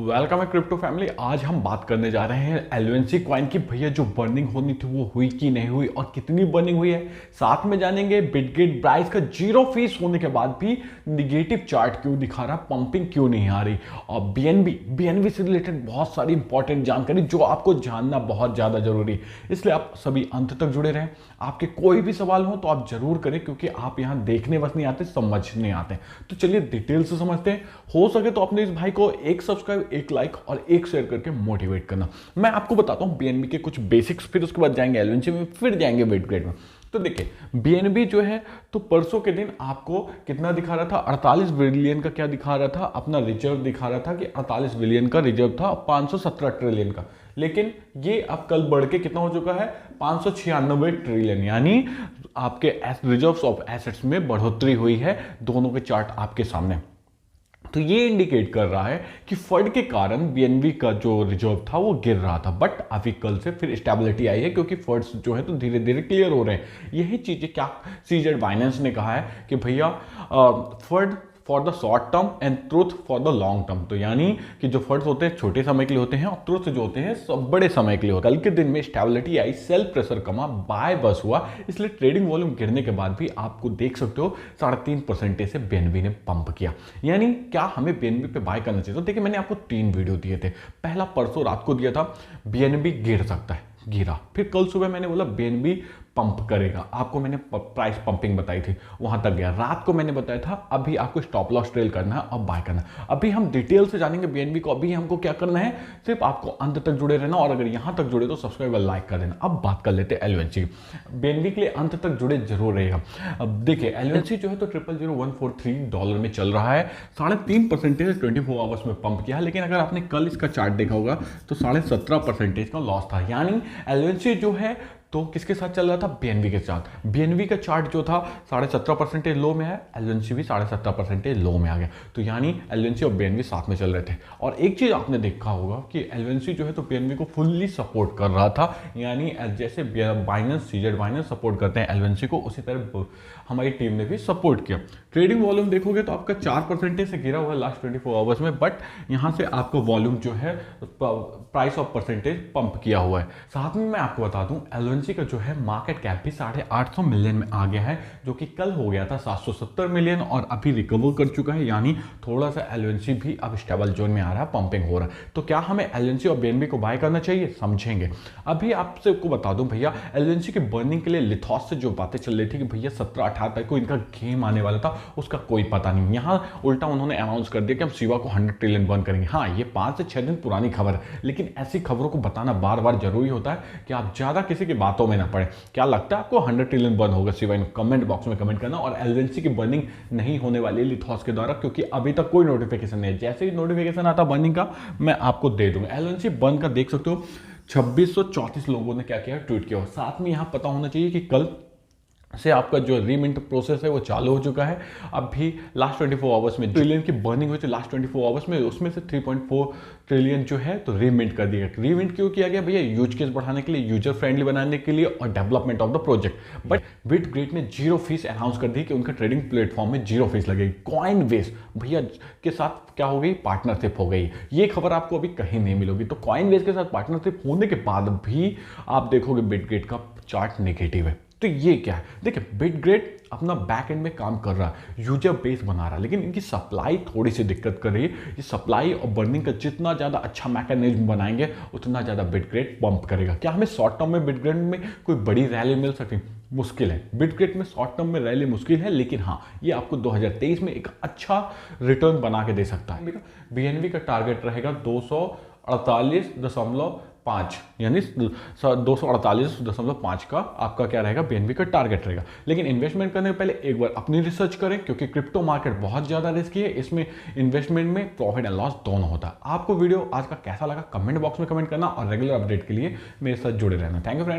Welcome है crypto family. आज हम बात करने जा रहे हैं एलवेंसी कॉइन की। भैया जो बर्निंग होनी थी वो हुई कि नहीं हुई और कितनी बर्निंग हुई है, साथ में जानेंगे बिटगेट प्राइस का 0 फीस होने के बाद भी निगेटिव चार्ट क्यों दिखा रहा, पंपिंग क्यों नहीं आ रही, और बीएनबी से रिलेटेड बहुत सारी इंपॉर्टेंट जानकारी जो आपको जानना बहुत ज़्यादा जरूरी है। इसलिए आप सभी अंत तक जुड़े रहें। आपके कोई भी सवाल हो तो आप जरूर करें, क्योंकि आप यहाँ देखने बस नहीं आते, समझने आते हैं। तो चलिए डिटेल से समझते हैं। हो सके तो अपने इस भाई को एक सब्सक्राइब, एक लाइक और एक शेयर करके मोटिवेट करना। मैं आपको बताता हूं बीएनबी के कुछ बेसिक्स, फिर उसके बाद जाएंगे एलवेंसी में, फिर जाएंगे बिटगेट में। तो देखिए बीएनबी जो है, तो परसों के दिन आपको कितना दिखा रहा था, 48 बिलियन का क्या दिखा रहा था, अपना रिजर्व दिखा रहा था कि 48 बिलियन का रिजर्व था 517 ट्रिलियन का। लेकिन ये अब कल बढ़ के कितना हो चुका है, 596 ट्रिलियन, यानी आपके रिजर्व्स ऑफ एसेट्स में बढ़ोतरी हुई है। दोनों के चार्ट आपके सामने। तो ये इंडिकेट कर रहा है कि फंड के कारण बीएनबी का जो रिजर्व था वो गिर रहा था, बट अभी कल से फिर स्टेबिलिटी आई है, क्योंकि फंड्स जो है तो धीरे धीरे क्लियर हो रहे हैं। यही चीजें क्या सीजेड फाइनेंस ने कहा है कि भैया fund for the short term and truth for the long term. तो यानी कि जो फंड्स होते हैं छोटे समय के लिए होते हैं और ट्रुथ जो होते हैं सब बड़े समय के लिए होते हैं। कल के दिन में स्टेबिलिटी आई, सेल प्रेशर कमा, बाय बस हुआ, इसलिए ट्रेडिंग वॉल्यूम गिरने के बाद भी आपको देख सकते हो 3.5% से बीएनबी ने पंप किया। यानी क्या हमें बीएनबी पे बाय करना चाहिए? तो देखिए मैंने आपको 3 वीडियो दिए थे। पहला परसों रात को दिया था, बीएनबी गिर सकता है, गिरा। फिर कल सुबह मैंने बोला बीएनबी पंप करेगा, आपको मैंने प्राइस पंपिंग बताई थी, वहां तक गया। रात को मैंने बताया था अभी आपको स्टॉप लॉस ट्रेल करना है और बाय करना है। अभी हम डिटेल से जानेंगे बीएनबी को। अभी हमको क्या करना है, सिर्फ आपको अंत तक जुड़े रहना, और अगर यहां तक जुड़े तो सब्सक्राइब और लाइक कर देना। अब बात कर लेते हैं एलवेंसी। बीएनबी के लिए अंत तक जुड़े जरूर रहेगा। अब देखिए एलवेंसी जो है तो $0.00143 में चल रहा है, 3.5% 24 आवर्स में पंप किया है। लेकिन अगर आपने कल इसका चार्ट देखा होगा तो 17.5% का लॉस था। यानी एलवेंसी जो है तो किसके साथ चल रहा था, बीएनबी के साथ। बीएनबी का चार्ट जो था 17.5% लो में है, एलवेंसी भी 17.5% लो में आ गया। तो यानी एलवेंसी और बीएनबी साथ में चल रहे थे। और एक चीज आपने देखा होगा कि एलवेंसी जो है तो बीएनबी को फुल्ली सपोर्ट कर रहा था। यानी जैसे बाइनेंस, सीजेड बाइनेंस सपोर्ट करते हैं एलवेंसी को, उसी तरह हमारी टीम ने भी सपोर्ट किया। ट्रेडिंग वॉल्यूम देखोगे तो आपका 4% से गिरा हुआ है लास्ट 24 आवर्स में, बट यहां से आपको वॉल्यूम जो है प्राइस ऑफ परसेंटेज पंप किया हुआ है। साथ में मैं आपको बता दूं एलवेंसी का जो है मार्केट कैप भी 850 मिलियन में आ गया है, जो कि कल हो गया था 770 मिलियन और अभी रिकवर कर चुका है। यानी थोड़ा सा एलवेंसी भी अब स्टेबल जोन में आ रहा है, पंपिंग हो रहा है। तो क्या हमें एलवेंसी और बीएनबी को बाय करना चाहिए, समझेंगे। अभी आपसे को बता दूं भैया, एलवेंसी की बर्निंग के लिए लिथॉस से जो बातें चल रही थी कि भैया 17-18 तक को इनका गेम आने वाला था, उसका कोई पता नहीं। यहाँ उल्टा उन्होंने अनाउंस कर दिया कि हम शिवा को 100 ट्रिलियन बर्न करेंगे। हाँ, ये 5 से 6 दिन पुरानी खबर है, लेकिन ऐसी खबरों को बताना बार बार जरूरी होता है कि आप ज्यादा किसी की बातों में ना पड़े। क्या लगता है आपको 100 ट्रिलियन बर्न होगा शिवा? कमेंट बॉक्स में कमेंट करना। और एलवेंसी की बर्निंग नहीं होने वाली है लिथॉस के द्वारा, क्योंकि अभी तक कोई नोटिफिकेशन नहीं है। जैसे ही नोटिफिकेशन आता बर्निंग का मैं आपको दे दूंगा। एलवेंसी बर्न का देख सकते हो 2634 लोगों ने क्या किया, ट्वीट किया। साथ में यहां पता होना चाहिए कि कल से आपका जो रीमिंट प्रोसेस है वो चालू हो चुका है। अभी लास्ट 24 आवर्स में ट्रिलियन की बर्निंग हुई थी लास्ट 24 आवर्स में, उसमें से 3.4 ट्रिलियन जो है तो रीमिंट कर दिया। रीमिंट क्यों किया गया भैया? यूज केस बढ़ाने के लिए, यूजर फ्रेंडली बनाने के लिए और development of the project. But Bitget ने 0 फीस अनाउंस कर दी कि उनका ट्रेडिंग प्लेटफॉर्म में 0 फीस लगेगी। कॉइनबेस भैया के साथ क्या हो गई, पार्टनरशिप हो गई। ये खबर आपको अभी कहीं नहीं मिलेगी। तो कॉइनबेस के साथ पार्टनरशिप होने के बाद भी आप देखोगे बिटगेट का चार्ट नेगेटिव है। तो ये क्या है, देखिए बिटगेट अपना बैक एंड में काम कर रहा है, यूजर बेस बना रहा है, लेकिन इनकी सप्लाई थोड़ी सी दिक्कत कर रही है। ये सप्लाई और बर्निंग का जितना ज़्यादा अच्छा मैकेनिज्म बनाएंगे उतना ज़्यादा बिटगेट पंप करेगा। क्या हमें शॉर्ट टर्म में बिटगेट में कोई बड़ी रैली मिल सकती? मुश्किल है। बिटगेट में शॉर्ट टर्म में रैली मुश्किल है, लेकिन हाँ ये आपको 2023 में एक अच्छा रिटर्न बना के दे सकता है। बीएनबी का टारगेट रहेगा 248.5, यानी 248.5 का आपका क्या रहेगा, बीएनबी का टारगेट रहेगा। लेकिन इन्वेस्टमेंट करने से पहले एक बार अपनी रिसर्च करें, क्योंकि क्रिप्टो मार्केट बहुत ज्यादा रिस्की है। इसमें इन्वेस्टमेंट में प्रॉफिट एंड लॉस दोनों होता है। आपको वीडियो आज का कैसा लगा कमेंट बॉक्स में कमेंट करना, और रेगुलर अपडेट के लिए मेरे साथ जुड़े रहना। Thank you friends.